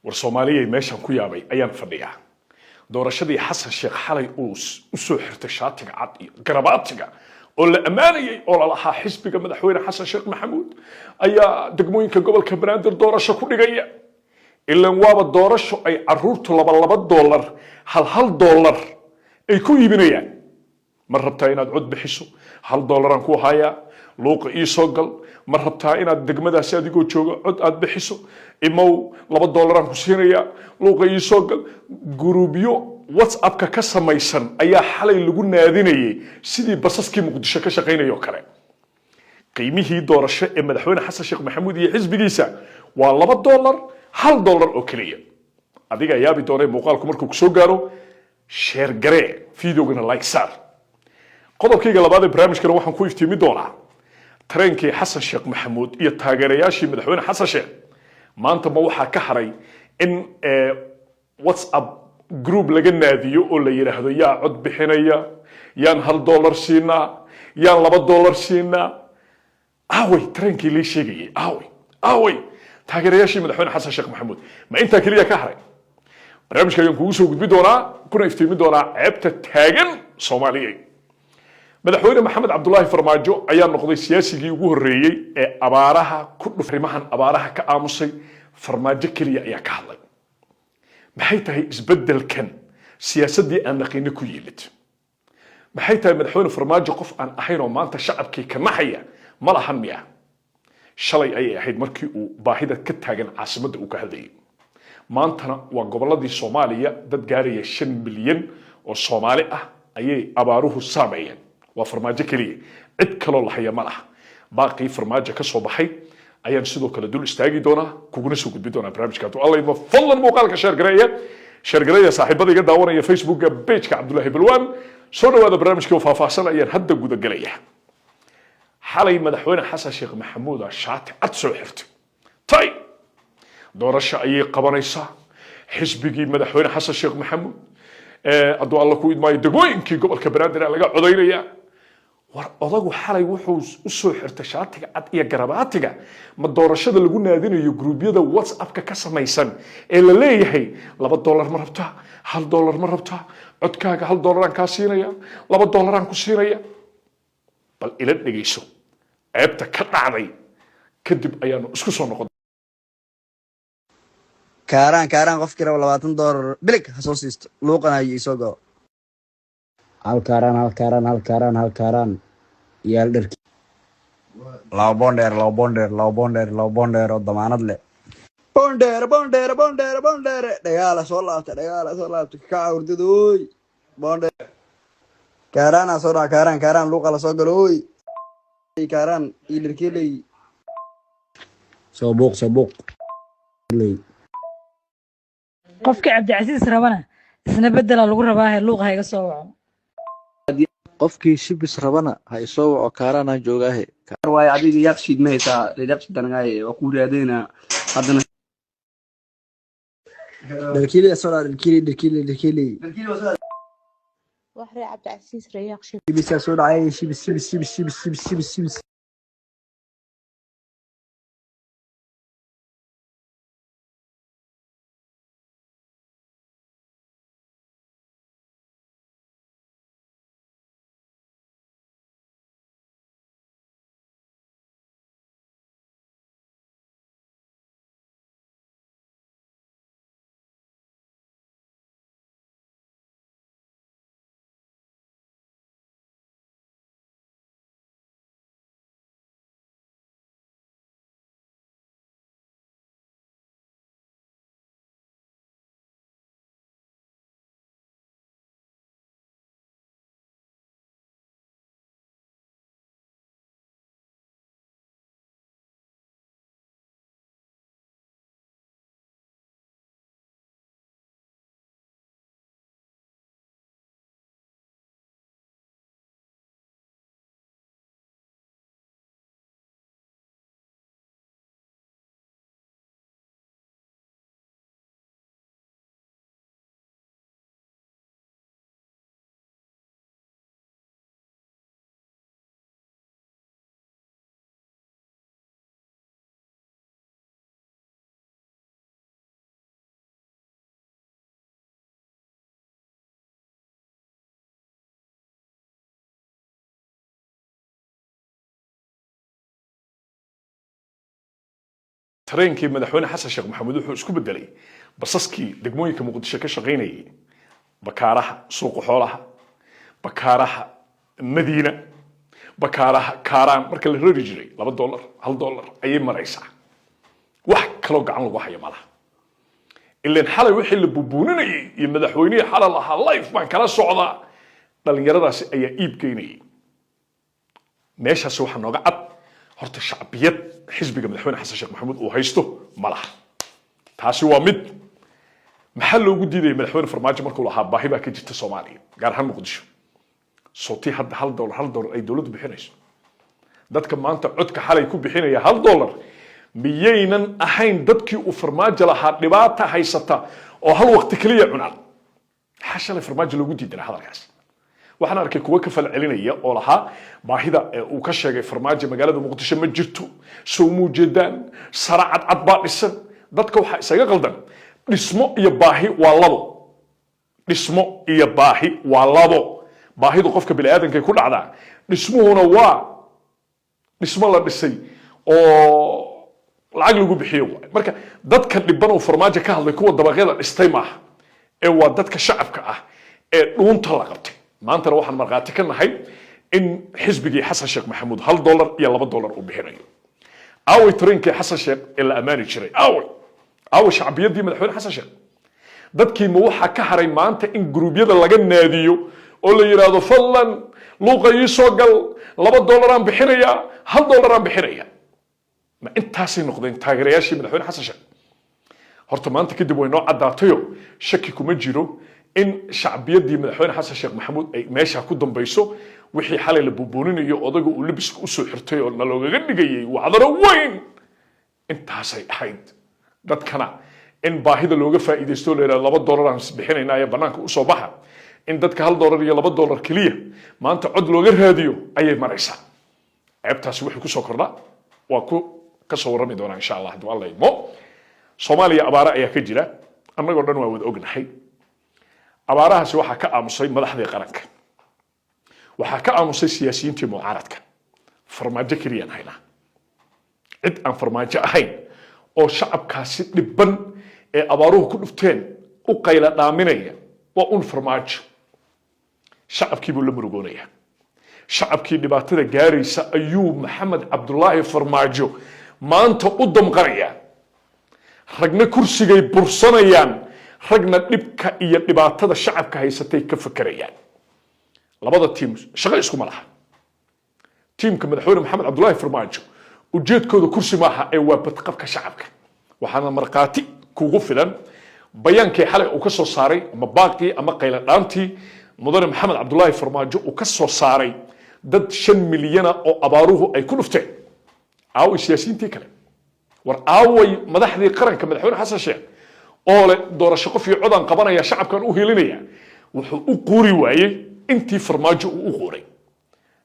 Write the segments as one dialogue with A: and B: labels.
A: والصومالية ماشان كويابي أيام فردية doorashadii xasan sheekh xalay uu u soo xirtay shaatiga cad iyo garabaatiga oo la amaanayay oo la lahaa xisbiga madaxweyne xasan sheekh maxamuud ayaa degmooyinka gobolka banaadir doorasho ku dhigaya ilaan waaba doorasho ay caruurtu laba dollar hal dollar ay ku iibinayaan ma rabtaa inaad cod bixiso $1 aan ku hayaa luuqa ii soo gal ma rabtaa inaad degmadaasi adigoo jooga cod aad bixiso imow $2 aan ku siinayaa luuqa ii soo gal guruubyo whatsappka ka samaysan ayaa xalay lagu naadinayay sidii basaskii muqdisho ka shaqaynayay oo kale qiimihii doorasho ee madaxweyne xasan sheekh maxamuud iyo xisbigiisa waa $2 $1 oo kaliya adiga yaabi doonay muuqaalku markuu ku soo gaaro share garee videogana like saar qodobkayga labaad ee barnaamijkana waxaan ku iftiimi doonaa tareenkii xasan sheekh maxamuud iyo taageerayaashii madaxweyne xasan sheekh maanta ma waxaa ka haray in whatsapp group laga naadiyo oo la yiraahdo yaa cod bixinaya yaan $1 siinaa yaan $2 siinaa aaway tareenkii la sheegayay aaway taageerayaashii madaxweyne xasan sheekh maxamuud ma intaa kaliya ka haray barnaamijka ayaan kugu soo gudbi doonaa kuna iftiimi doonaa ceebta taagan Soomaaliyeed madaxweyne maxamed cabdullaahi farmaajo ayaa noqday siyaasigii ugu horeeyay ee abaaraha ku dhufrimahan abaaraha ka aamusay farmaajo kaliya ayaa ka hadlay maxay tahay isbedelkan siyaasadii aan naqini ku yimid maxay tahay madaxweyne farmaajo qof aan ahayn oo maanta shacabkii ka naxaya ma lahan miya shalay ayay ahayd markii uu baahida ka taagan caasimadda uu ka hadlayay maantana waa gobolladii Soomaaliya dad gaaraya 5 milyan oo Soomaali ah ayay abaaruhu saameeyeen waa farmaajo kaliya cid kaloo la haya ma laha baaqii farmaajo ka soo baxay ayaan sidoo kale dul istaagi doonaa kuguna soo gudbi doonaa barnaamijka Allah ma fadlan muuqaalka share gareeya saaxiibada iga daawanaya Facebook page-ka Cabdullaahi Balwaan soo dhawaada barnaamijka oo faahfaahsan ayaan hadda guda galaya xalay madaxweyne xasan sheekh maxamuud shaati cad soo xirtay doorasho ayay qabanaysaa xisbigii madaxweyne xasan sheekh maxamuud adoo alla ku idmaayo degmooyinkii gobolka banaadir laga codaynaya war odagu xalay wuxuu u soo xirtay shaatiga cad iyo garabaatiga ma doorashada lagu naadinayo gruubyada whatsappka ka samaysan ee la leeyahay $2 ma rabtaa $1 ma rabtaa codkaaga $1 aan ka siinaya $2 aan ku siinaya bal ila dhageyso ceebta ka dhacday kadib ayaanu isku soo noqon
B: كاران قفكي رب $20 بلك حسوسيست لوقنا يسوقو
C: هل كاران يالدرك
B: لو بوندر ضمانad le بوندر دغالا soo laabta ka awrdadoy bonder كاران asoo كاران luqa la soo galooy كاران ilirkeelay
C: سبوق لي
D: qofka Cabdicasiis rabana isna bedela lagu rabaa luuq hayga soo waco
E: qofkii shibis rabana ha isoo waco kaarana joogaahe
B: way adiga yaqshid ma haysaa yaqshid dangaay oo ku raadina hadana dalkiili asoo dalkiili
F: وحري عبد العزيز رياق
B: shibis asoo dhacay shibis
A: tareenkii madaxweyne xasan sheekh maxamuud wuxuu isku bedelay basaskii degmooyinka muqdisho ka shaqaynayay bakaaraha suuqa xoolaha bakaaraha madiina bakaaraha kaaraan marka la rari jiray $2 $1 ayay maraysaa wax kaloo gacan lagu hayo malaha ilaan xalay wixii la bubuuninayay iyo madaxweynihii xalal ahaa life baan kala socdaa dhalinyaradaasi ayaa iib geynayay meeshaasi waxaa nooga cad horta shacbiyad xisbiga madaxweyne xasan sheekh maxamuud uu haysto malaha taasi waa mid maxaa loogu diidayay madaxweyne farmaajo markuu lahaa baahi baa ka jirta soomaaliya gaar ahaan muqdisho صوتي هذا $1 أي دولة بحناش دتك ما أنت عدك حالي يكون بحنا $1 ميينا أحين دتك وفرماج لها نباتة هاي ستا أو هالوقت كلية عنال حاشا الفرماج اللي وجدي هذا الكاس وحنا ركيك وقف العلنية أو لها باهدا وكشة فرماج مقالة مقدشة مجرتو سومو جدا سرعت عطباء السن دتك سيقلدن اسمه يباهي والله اسمه يباهي والله baahidu qofka bini aadamka ku dhacdaa dhismuhuna waa dhismo la dhisay oo lacag lagu bixiyo marka dadka dhiban oo farmaajo ka hadlay kuwa dabaqyada dhistay maaha ee waa dadka shacabka ah ee dhuunta la qabtay maanta waxaan marqaati ka nahay in xisbigii xasan sheekh maxamuud $1 iyo $2 uu bixinayo aaway tariinkii xasan sheekh ee la amaani jiray aaway shacbiyadii madaxweyne xasan sheekh dadkii ma waxa ka haray maanta in gruubyada laga naadiyo oo la yiraahdo fallan luuqa ii soo gal $2 aan bixinaya $1 aan bixinaya ma intaasay noqdeen taageerayaashii madaxweyne xasan sheekh horta maanta kadib way noo cadaatayo shaki kuma jiro in shacbiyadii madaxweyne xasan sheekh maxamuud ay meesha ku dambayso wixii xalay la buubuuninayo odaga uu labiska u soo xirtay oo naloogaga dhigayay wacdaro weyn intaasay ahayd dadkana in baahida looga faa'iideysto la yiraahdo $2 aan bixinayna ee banaanka u soo baxa in dadka $1 iyo $2 kaliya maanta cod looga raadiyo ayay maraysaa ceebtaasi wixii ku soo kordha waa ku ka soo warami doonaa insha Allah hadii Allah idmo Soomaaliya abaara ayaa ka jira annagoo dhan waa wada ognahay abaarahaasi waxa ka aamusay madaxdii qaranka waxa ka aamusay siyaasiyiintii mucaaradka farmaajo kaliyan hayna cid aan farmaajo ahayn oo shacabkaasi dhiban ee abaaruhu ku dhufteen u qayla dhaaminaya waa un farmaajo shacabkii buu la murugoonaya shacabkii dhibaatada gaaraysa ayuu maxamed cabdullaahi farmaajo maanta u damqanaya ragna kursigay bursanayaan ragna dhibka iyo dhibaatada shacabka haysatay ka fakarayaan labada tiim shaqo isku malaha tiimka madaxweyne maxamed cabdullaahi farmaajo ujeedkooda kursi maaha ee waa badqabka shacabka waxaana marqaati kugu filan bayaankii xalay uu ka soo saaray ama baaqii ama qayla dhaantii mudane maxamed cabdullaahi farmaajo uu ka soo saaray dad 5 milyan oo abaaruhu ay ku dhufteen aaway siyaasiyiintii kale war aaway madaxdii qaranka madaxweyne xasan sheekh oo le doorasho qof iyo codaan qabanaya shacabkan u helinaya wuxuu u quuri waayay intii farmaajo uu u quuray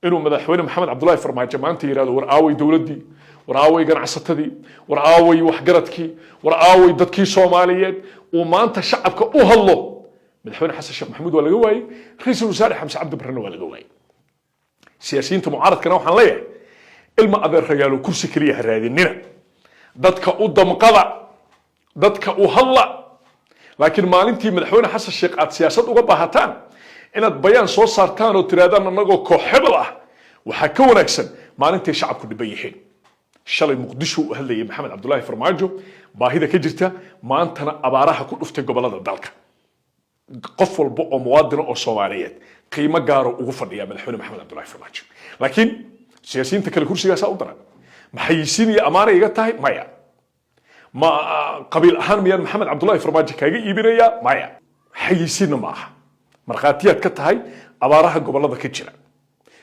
A: inuu madaxweyne maxamed cabdullaahi farmaajo maanta yiraahdo war aaway dawladii war aaway ganacsatadii war aaway waxgaradkii war aaway dadkii Soomaaliyeed uu maanta shacabka u hadlo madaxweyne xasan sheekh maxamuud waa laga waayay ra'iisul wasaare xamse cabdi barre waa laga waayay siyaasiyiinta mucaaradkana waxaan leeyahay ilma adeer ragaalo kursi kaliya ha raadinina dadka u damqada dadka u hadla laakiin maalintii madaxweyne xasan sheekh aad siyaasad uga baahataan inaad bayaan soo saartaan oo tiraadaan anagoo koox hebel ah waxa ka wanaagsan maalintii shacabku dhiban yihiin shalay muqdisho u hadlayay maxamed cabdullaahi farmaajo baahida ka jirta maantana abaaraha ku dhuftay gobolada dalka qof walba oo muwaadin oo Soomaaliyeed qiimo gaar ah ugu fadhiya madaxweyne maxamed cabdullaahi farmaajo laakiin siyaasiyiinta kale kursigaas u daran maxayisiin iyo amaana iga tahay maya ma qabiil ahaan miyaan maxamed cabdullaahi farmaajo kaaga iibinaya maya xayisiin ma aha marqaatiyaad ka tahay abaaraha gobolada ka jira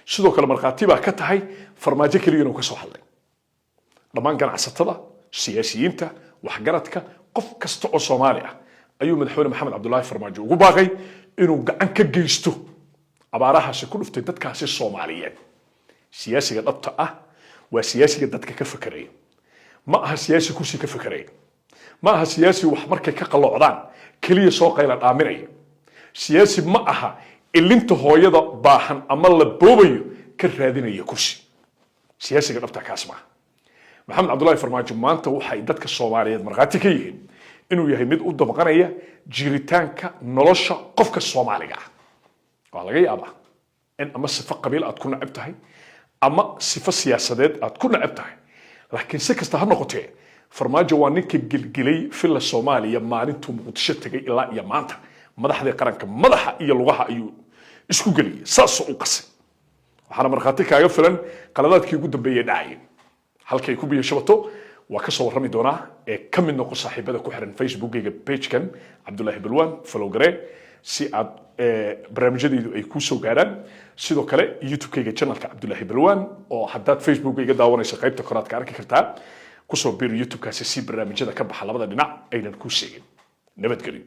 A: sidoo kale marqaati baa ka tahay farmaajo kaliya inuu ka soo hadlay dhammaan ganacsatada siyaasiyiinta waxgaradka qof kasta oo Soomaali ah ayuu madaxweyne maxamed cabdullaahi farmaajo ugu baaqay inuu gacan ka geysto abaarahaasi ku dhuftay dadkaasi Soomaaliyeed siyaasiga dhabta ah waa siyaasiga dadka ka fakaraya ma aha siyaasi kursi ka fakaraya ma aha siyaasi wax markay ka qalloocdaan kaliya soo qayla dhaaminaya siyaasi ma aha ilinta hooyada baahan ama la boobayo ka raadinaya kursi siyaasiga dhabta kaas ma maxamed cabdullaahi farmaajo maanta waxay dadka soomaaliyeed markhaati ka yihiin inuu yahay mid u dabaqanaya jiritaanka nolosha qofka soomaaliga ah waa laga yaabaa in ama sifo qabiil aad ku nacab tahay ama sifo siyaasadeed aad ku nacab tahay laakiin si kasta ha noqotee farmaajo waa ninka gelgelay filla soomaaliya maalintuu muqdisho tegay ilaa iyo maanta madaxdii qaranka madaxa iyo lugaha ayuu isku geliyay saasoo u qasay waxaana markhaati kaaga filan qaladaadkii ugu dambeeyay dhacayeen halkay ku biyo shabato waa ka soo warrami doonaa ee ka mid noqo saaxiibada ku xiran facebookgayga pagekan cabdullaahi balwaan follow garee si aad barnaamijyadaydu ay kuu soo gaaraan sidoo kale youtubekayga channelka cabdullaahi balwaan oo haddaad facebookgayga daawanayso qaybta koraad ka arki kartaa kusoo biir youtubekaasi si barnaamijyada ka baxa labada dhinac aynan kuu sheegin nabadgelyo